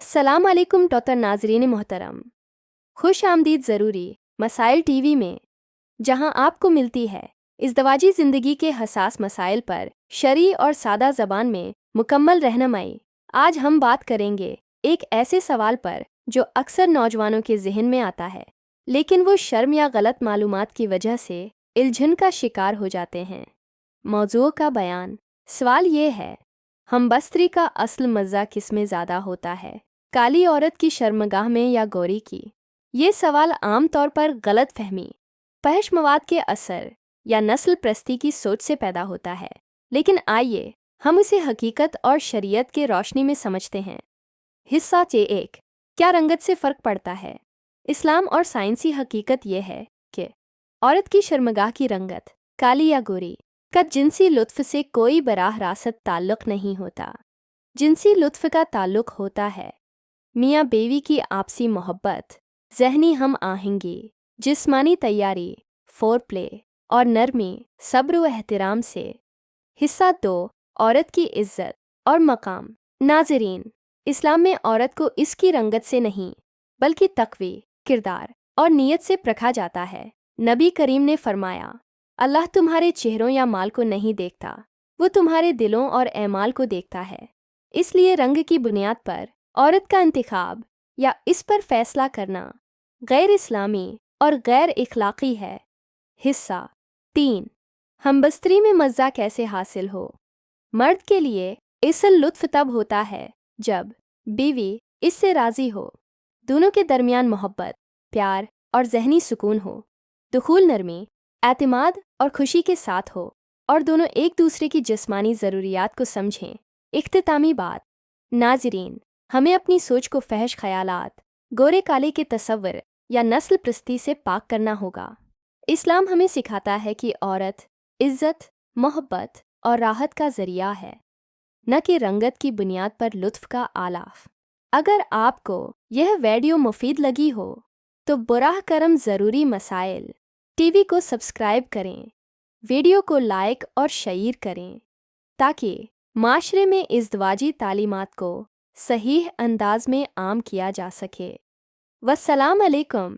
सलाम अलैकुम डॉक्टर नाजरीन मोहतरम। खुश आमदीद ज़रूरी मसाइल टीवी में, जहां आपको मिलती है इज़दवाजी ज़िंदगी के हसास मसाइल पर शरई और सादा ज़बान में मुकम्मल रहनुमाई। आज हम बात करेंगे एक ऐसे सवाल पर जो अक्सर नौजवानों के जहन में आता है, लेकिन वो शर्म या गलत मालूमात की वजह से उलझन का शिकार हो जाते हैं। मौजू का बयान। सवाल ये है, हम बस्तरी का असल मज़ा किस में ज़्यादा होता है, काली औरत की शर्मगाह में या गोरी की? ये सवाल आम तौर पर गलत फहमी, फहश मवाद के असर या नस्ल प्रस्ती की सोच से पैदा होता है, लेकिन आइए हम इसे हकीकत और शरीयत के रोशनी में समझते हैं। हिस्सा एक, क्या रंगत से फ़र्क पड़ता है? इस्लाम और साइंसी हकीकत यह है कि औरत की शर्मगाह की रंगत, काली या गोरी, का जिनसी लुत्फ़ से कोई बराह रास्त ताल्लुक़ नहीं होता। जिनसी लुत्फ़ का ताल्लुक़ होता है मियाँ बीवी की आपसी मोहब्बत, ज़हनी हम आहंगी, जिस्मानी तैयारी, फोर प्ले और नरमी, सब्र व एहतराम से। हिस्सा दो, औरत की इज़्ज़त और मकाम। नाज़रीन, इस्लाम में औरत को इसकी रंगत से नहीं बल्कि तक़वी, किरदार और नीयत से परखा जाता है। नबी करीम ने फरमाया, अल्लाह तुम्हारे चेहरों या माल को नहीं देखता, वो तुम्हारे दिलों और एमाल को देखता है। इसलिए रंग की बुनियाद पर औरत का इंतखाब या इस पर फैसला करना गैर इस्लामी और गैर इखलाकी है। हिस्सा तीन, हमबस्तरी में मज़ा कैसे हासिल हो? मर्द के लिए असल लुत्फ़ तब होता है जब बीवी इससे राज़ी हो, दोनों के दरमियान मोहब्बत, प्यार और ज़हनी सुकून हो, दुखूल नरमी, एतमाद और खुशी के साथ हो, और दोनों एक दूसरे की जिस्मानी ज़रूरियात को समझें। इख्तितामी बात। नाज़रीन, हमें अपनी सोच को फहश ख़यालात, गोरे काले के तसव्वुर या नस्ल प्रस्ती से पाक करना होगा। इस्लाम हमें सिखाता है कि औरत इज़्ज़त, मोहब्बत और राहत का ज़रिया है, न कि रंगत की बुनियाद पर लुत्फ़ का आलाफ। अगर आपको यह वीडियो मुफीद लगी हो तो बुराह करम ज़रूरी मसाइल टीवी को सब्सक्राइब करें, वीडियो को लाइक और शेयर करें ताकि माशरे में इज़्दवाजी तालीमात को सहीह अंदाज में आम किया जा सके। वस्सलाम अलैकुम।